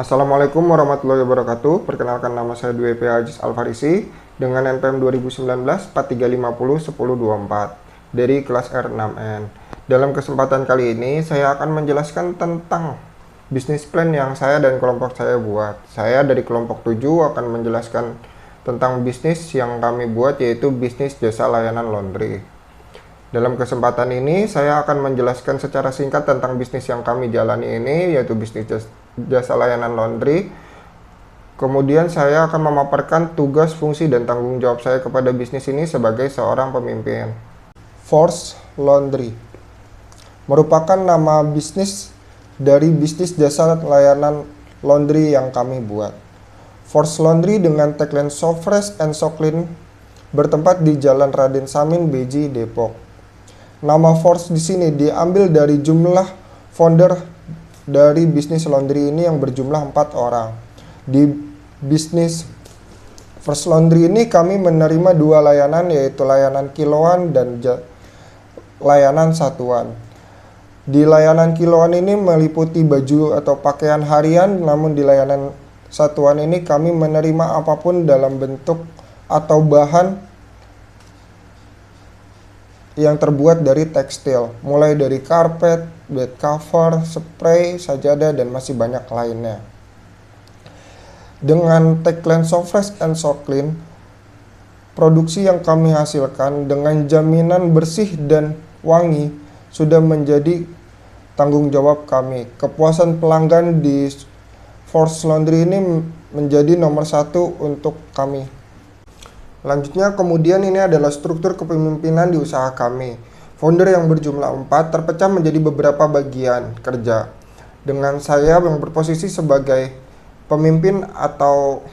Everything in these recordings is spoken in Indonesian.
Assalamualaikum warahmatullahi wabarakatuh. Perkenalkan, nama saya Dwi P. Aziz Alfarisi dengan NPM 2019 4350 1024 dari kelas R6N. Dalam kesempatan kali ini saya akan menjelaskan tentang bisnis plan yang saya dan kelompok saya buat. Saya dari kelompok 7 akan menjelaskan tentang bisnis yang kami buat, yaitu bisnis jasa layanan laundry. Dalam kesempatan ini, saya akan menjelaskan secara singkat tentang bisnis yang kami jalani ini, yaitu bisnis jasa layanan laundry. Kemudian saya akan memaparkan tugas, fungsi, dan tanggung jawab saya kepada bisnis ini sebagai seorang pemimpin. Force Laundry merupakan nama bisnis dari bisnis jasa layanan laundry yang kami buat. Force Laundry dengan tagline "So Fresh and So Clean" bertempat di Jalan Raden Samin, Beji, Depok. Nama Force di sini diambil dari jumlah founder dari bisnis laundry ini yang berjumlah 4 orang. Di bisnis First Laundry ini kami menerima 2 layanan, yaitu layanan kiloan dan layanan satuan. Di layanan kiloan ini meliputi baju atau pakaian harian, namun di layanan satuan ini kami menerima apapun dalam bentuk atau bahan yang terbuat dari tekstil, mulai dari karpet, bed cover, spray, sajadah, dan masih banyak lainnya. Dengan tagline "So Fresh and So Clean", produksi yang kami hasilkan dengan jaminan bersih dan wangi sudah menjadi tanggung jawab kami. Kepuasan pelanggan di Force Laundry ini menjadi nomor 1 untuk kami. Lanjutnya, kemudian ini adalah struktur kepemimpinan di usaha kami. Founder yang berjumlah 4 terpecah menjadi beberapa bagian kerja. Dengan saya yang berposisi sebagai pemimpin atau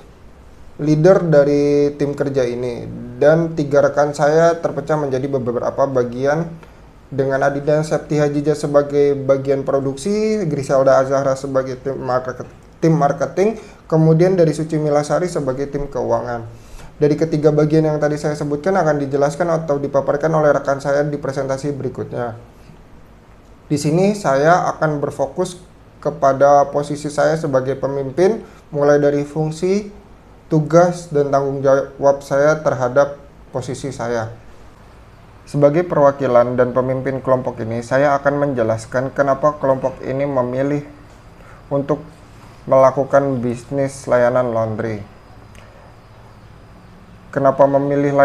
leader dari tim kerja ini. Dan 3 rekan saya terpecah menjadi beberapa bagian, dengan Adinda Septi Hajijah sebagai bagian produksi, Griselda Azahra sebagai tim marketing, kemudian dari Suci Milasari sebagai tim keuangan. Dari ketiga bagian yang tadi saya sebutkan akan dijelaskan atau dipaparkan oleh rekan saya di presentasi berikutnya. Di sini saya akan berfokus kepada posisi saya sebagai pemimpin, mulai dari fungsi, tugas, dan tanggung jawab saya terhadap posisi saya. Sebagai perwakilan dan pemimpin kelompok ini, saya akan menjelaskan kenapa kelompok ini memilih untuk melakukan bisnis layanan laundry. Kenapa memilih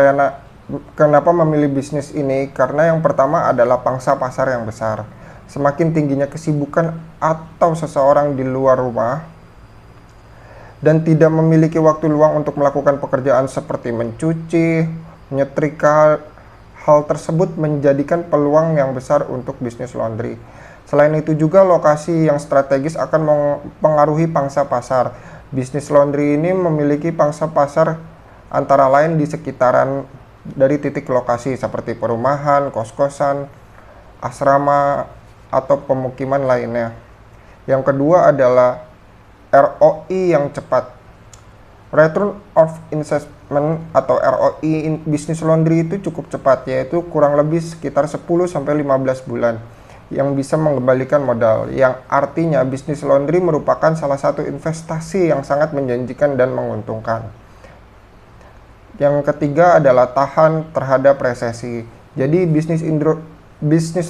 bisnis ini? Karena yang pertama adalah pangsa pasar yang besar. Semakin tingginya kesibukan atau seseorang di luar rumah dan tidak memiliki waktu luang untuk melakukan pekerjaan seperti mencuci, menyetrika, hal tersebut menjadikan peluang yang besar untuk bisnis laundry. Selain itu juga lokasi yang strategis akan mempengaruhi pangsa pasar. Bisnis laundry ini memiliki pangsa pasar antara lain di sekitaran dari titik lokasi seperti perumahan, kos-kosan, asrama, atau pemukiman lainnya. Yang kedua adalah ROI yang cepat. Return of Investment atau ROI bisnis laundry itu cukup cepat, yaitu kurang lebih sekitar 10-15 bulan yang bisa mengembalikan modal, yang artinya bisnis laundry merupakan salah satu investasi yang sangat menjanjikan dan menguntungkan. Yang ketiga adalah tahan terhadap resesi. Jadi bisnis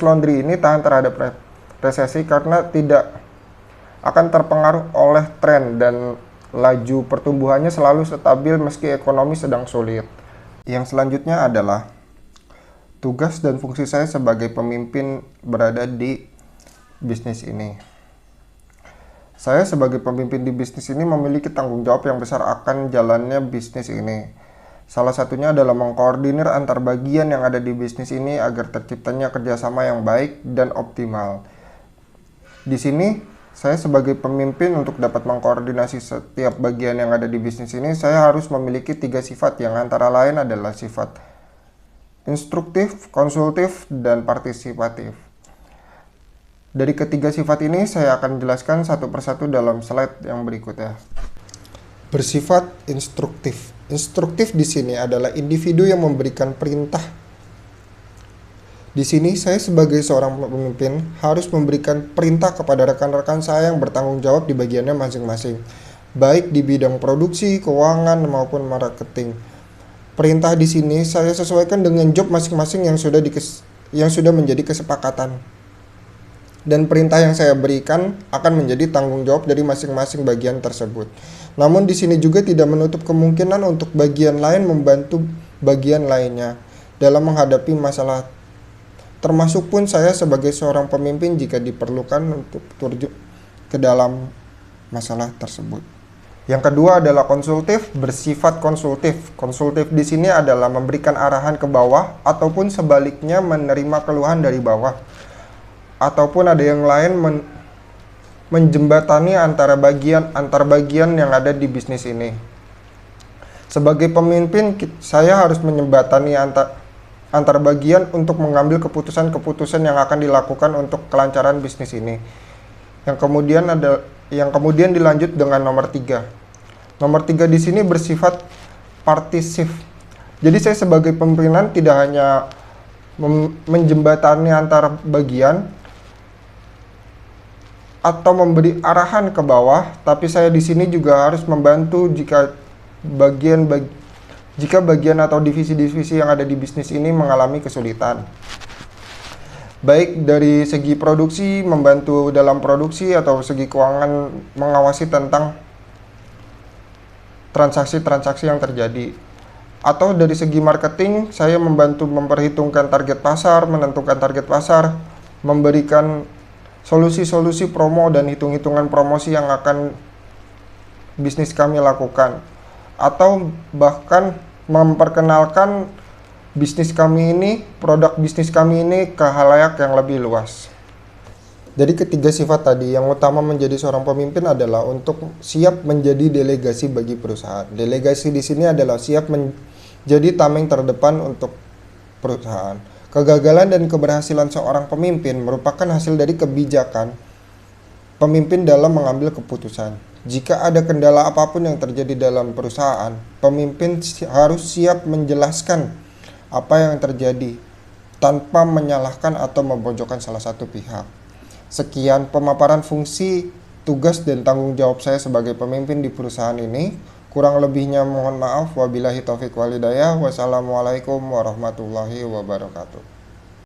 laundry ini tahan terhadap resesi karena tidak akan terpengaruh oleh tren dan laju pertumbuhannya selalu stabil meski ekonomi sedang sulit. Yang selanjutnya adalah tugas dan fungsi saya sebagai pemimpin berada di bisnis ini. Saya sebagai pemimpin di bisnis ini memiliki tanggung jawab yang besar akan jalannya bisnis ini. Salah satunya adalah mengkoordinir antar bagian yang ada di bisnis ini agar terciptanya kerjasama yang baik dan optimal. Di sini, saya sebagai pemimpin untuk dapat mengkoordinasi setiap bagian yang ada di bisnis ini, saya harus memiliki 3 sifat yang antara lain adalah sifat instruktif, konsultif, dan partisipatif. Dari ketiga sifat ini, saya akan jelaskan satu persatu dalam slide yang berikutnya. Bersifat instruktif. Instruktif di sini adalah individu yang memberikan perintah Di sini saya sebagai seorang pemimpin harus memberikan perintah kepada rekan-rekan saya yang bertanggung jawab di bagiannya masing-masing, baik di bidang produksi, keuangan, maupun marketing. Perintah di sini saya sesuaikan dengan job masing-masing yang sudah menjadi kesepakatan. Dan perintah yang saya berikan akan menjadi tanggung jawab dari masing-masing bagian tersebut. Namun di sini juga tidak menutup kemungkinan untuk bagian lain membantu bagian lainnya dalam menghadapi masalah. Termasuk pun saya sebagai seorang pemimpin jika diperlukan untuk turun ke dalam masalah tersebut. Yang kedua adalah konsultif, bersifat konsultif. Konsultif di sini adalah memberikan arahan ke bawah ataupun sebaliknya menerima keluhan dari bawah. Ataupun ada yang lain menjembatani antar bagian yang ada di bisnis ini. Sebagai pemimpin, saya harus menjembatani antar bagian untuk mengambil keputusan-keputusan yang akan dilakukan untuk kelancaran bisnis ini. Yang kemudian dilanjut dengan nomor 3. Nomor 3 di sini bersifat partisip. Jadi saya sebagai pimpinan tidak hanya menjembatani antar bagian atau memberi arahan ke bawah, tapi saya di sini juga harus membantu jika bagian atau divisi-divisi yang ada di bisnis ini mengalami kesulitan. Baik dari segi produksi, membantu dalam produksi, atau segi keuangan, mengawasi tentang transaksi-transaksi yang terjadi. Atau dari segi marketing, saya membantu memperhitungkan target pasar, menentukan target pasar, memberikan solusi-solusi promo dan hitung-hitungan promosi yang akan bisnis kami lakukan. Atau bahkan memperkenalkan bisnis kami ini, produk bisnis kami ini ke khalayak yang lebih luas. Dari ketiga sifat tadi, yang utama menjadi seorang pemimpin adalah untuk siap menjadi delegasi bagi perusahaan. Delegasi di sini adalah siap menjadi tameng terdepan untuk perusahaan. Kegagalan dan keberhasilan seorang pemimpin merupakan hasil dari kebijakan pemimpin dalam mengambil keputusan. Jika ada kendala apapun yang terjadi dalam perusahaan, pemimpin harus siap menjelaskan apa yang terjadi tanpa menyalahkan atau memojokkan salah satu pihak. Sekian pemaparan fungsi, tugas, dan tanggung jawab saya sebagai pemimpin di perusahaan ini. Kurang lebihnya mohon maaf. Wabillahi taufiq wal hidayah. Wassalamualaikum warahmatullahi wabarakatuh.